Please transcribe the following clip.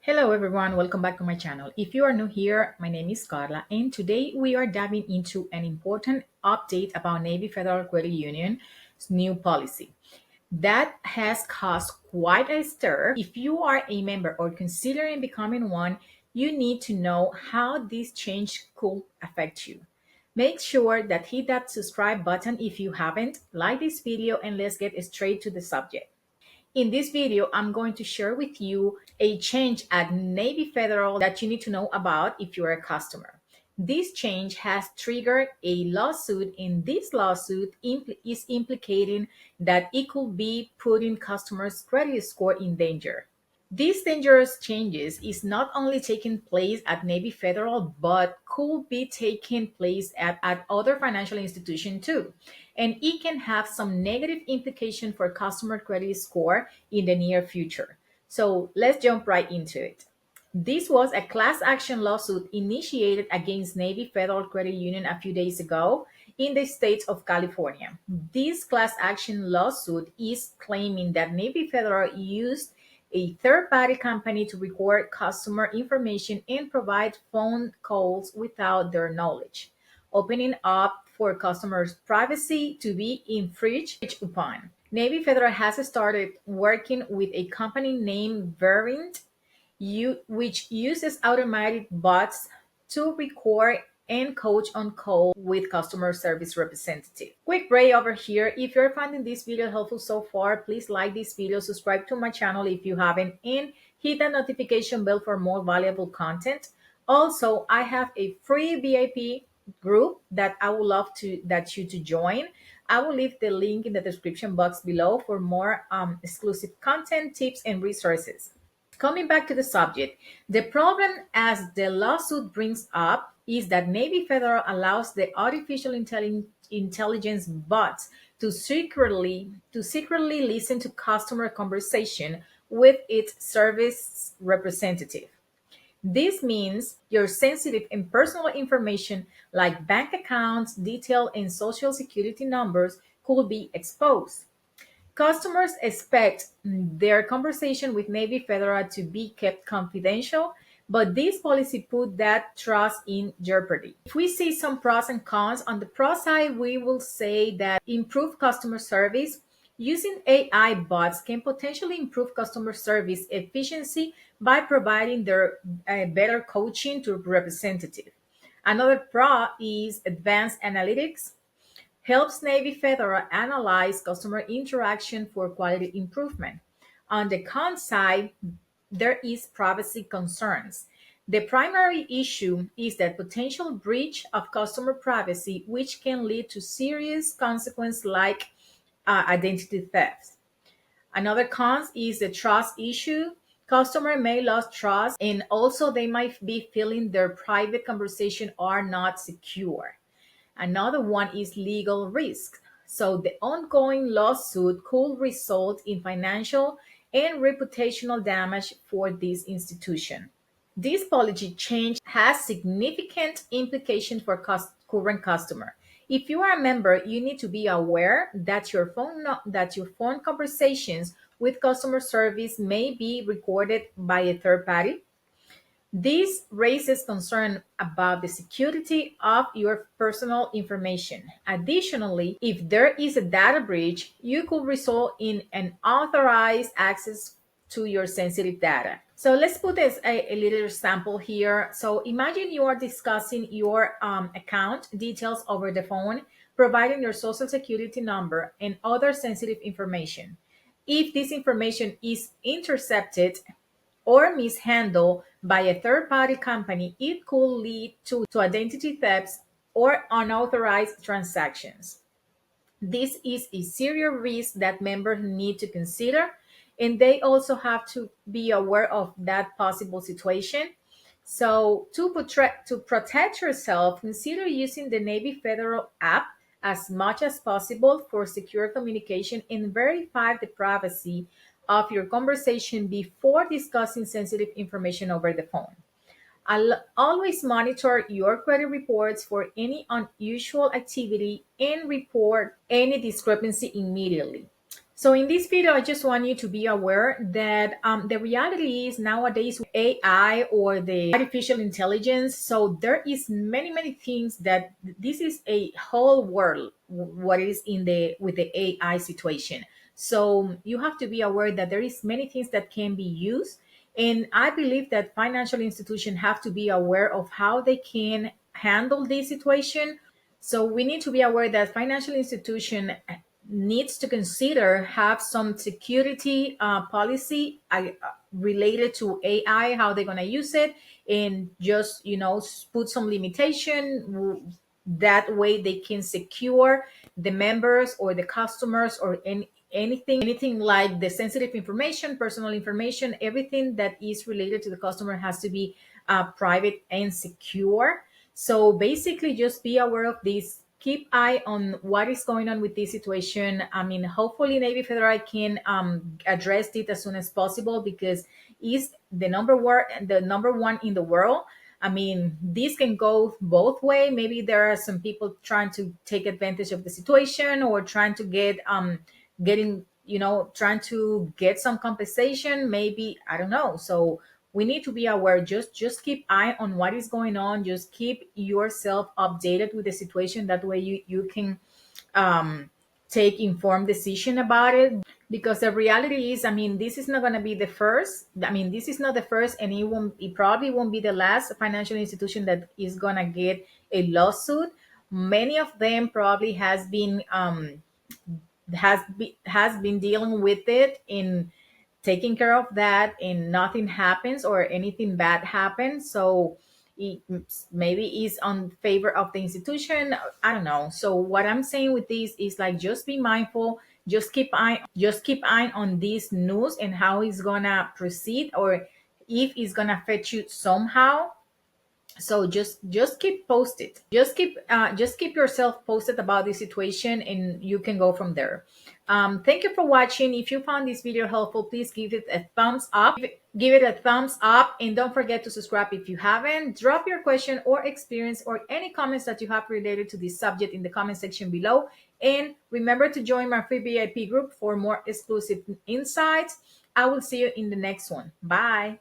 Hello everyone, welcome back to my channel. If you are new here, my name is Carla and today we are diving into an important update about Navy Federal Credit Union's new policy. That has caused quite a stir. If you are a member or considering becoming one, you need to know how this change could affect you. Make sure that hit that subscribe button if you haven't, like this video, and let's get straight to the subject. In this video, I'm going to share with you a change at Navy Federal that you need to know about if you're a customer. This change has triggered a lawsuit, and this lawsuit is implicating that it could be putting customers' credit score in danger. These dangerous changes is not only taking place at Navy Federal, but could be taking place at other financial institutions too. And it can have some negative implication for customer credit score in the near future. So let's jump right into it. This was a class action lawsuit initiated against Navy Federal Credit Union a few days ago in the state of California. This class action lawsuit is claiming that Navy Federal used a third party company to record customer information and provide phone calls without their knowledge, opening up for customers' privacy to be infringed upon. Navy Federal has started working with a company named Verint, which uses automated bots to record and coach on call with customer service representative. Quick break over here. If you're finding this video helpful so far, please like this video, subscribe to my channel if you haven't, and hit the notification bell for more valuable content. Also, I have a free VIP group that I would love you to join. I will leave the link in the description box below for more exclusive content, tips, and resources. Coming back to the subject, the problem as the lawsuit brings up is that Navy Federal allows the artificial intelligence bots to secretly listen to customer conversation with its service representative. This means your sensitive and personal information like bank accounts, detail, and social security numbers could be exposed. Customers expect their conversation with Navy Federal to be kept confidential, but this policy put that trust in jeopardy. If we see some pros and cons, on the pro side, we will say that improved customer service. Using AI bots can potentially improve customer service efficiency by providing their better coaching to representative. Another pro is advanced analytics helps Navy Federal analyze customer interaction for quality improvement. On the con side, there is privacy concerns. The primary issue is that potential breach of customer privacy, which can lead to serious consequences like identity theft. Another con is the trust issue. Customer may lose trust, and also they might be feeling their private conversation are not secure. Another one is legal risk. So the ongoing lawsuit could result in financial and reputational damage for this institution. This policy change has significant implications for current customer. If you are a member, you need to be aware that your phone conversations with customer service may be recorded by a third party. This raises concern about the security of your personal information. Additionally, if there is a data breach, you could result in unauthorized access to your sensitive data. So let's put this a little sample here. So imagine you are discussing your account details over the phone, providing your social security number and other sensitive information. If this information is intercepted or mishandled by a third party company, it could lead to identity thefts or unauthorized transactions. This is a serious risk that members need to consider, and they also have to be aware of that possible situation. So, to protect yourself, consider using the Navy Federal app as much as possible for secure communication and verify the privacy of your conversation before discussing sensitive information over the phone. I'll always monitor your credit reports for any unusual activity and report any discrepancy immediately. So in this video, I just want you to be aware that the reality is nowadays AI or the artificial intelligence. So there is many things that this is a whole world. What is in the with the AI situation. So you have to be aware that there is many things that can be used, and I believe that financial institutions have to be aware of how they can handle this situation. So we need to be aware that financial institution needs to consider have some security policy related to AI, how they're going to use it, and just put some limitation. That way they can secure the members or the customers or anything like the sensitive information, personal information, everything that is related to the customer has to be private and secure. So basically, just be aware of this. Keep eye on what is going on with this situation. I mean, hopefully, Navy Federal can address it as soon as possible because it's the number one in the world. I mean, this can go both way. Maybe there are some people trying to take advantage of the situation or trying to trying to get some compensation. Maybe I don't know. So we need to be aware. Just keep eye on what is going on. Just keep yourself updated with the situation. That way you can um, take informed decision about it. Because the reality is, I mean, this is not going to be the first. I mean, this is not the first, and it probably won't be the last financial institution that is going to get a lawsuit. Many of them probably has been dealing with it in taking care of that, and nothing happens or anything bad happens. So it maybe is on favor of the institution. I don't know. So what I'm saying with this is like, just be mindful. Just keep eye on this news and how it's gonna proceed, or if it's gonna affect you somehow. So just keep posted. Just keep yourself posted about the situation, and you can go from there. Thank you for watching. If you found this video helpful, please give it a thumbs up. Give it a thumbs up, and don't forget to subscribe if you haven't. Drop your question or experience or any comments that you have related to this subject in the comment section below. And remember to join my free VIP group for more exclusive insights. I will see you in the next one. Bye.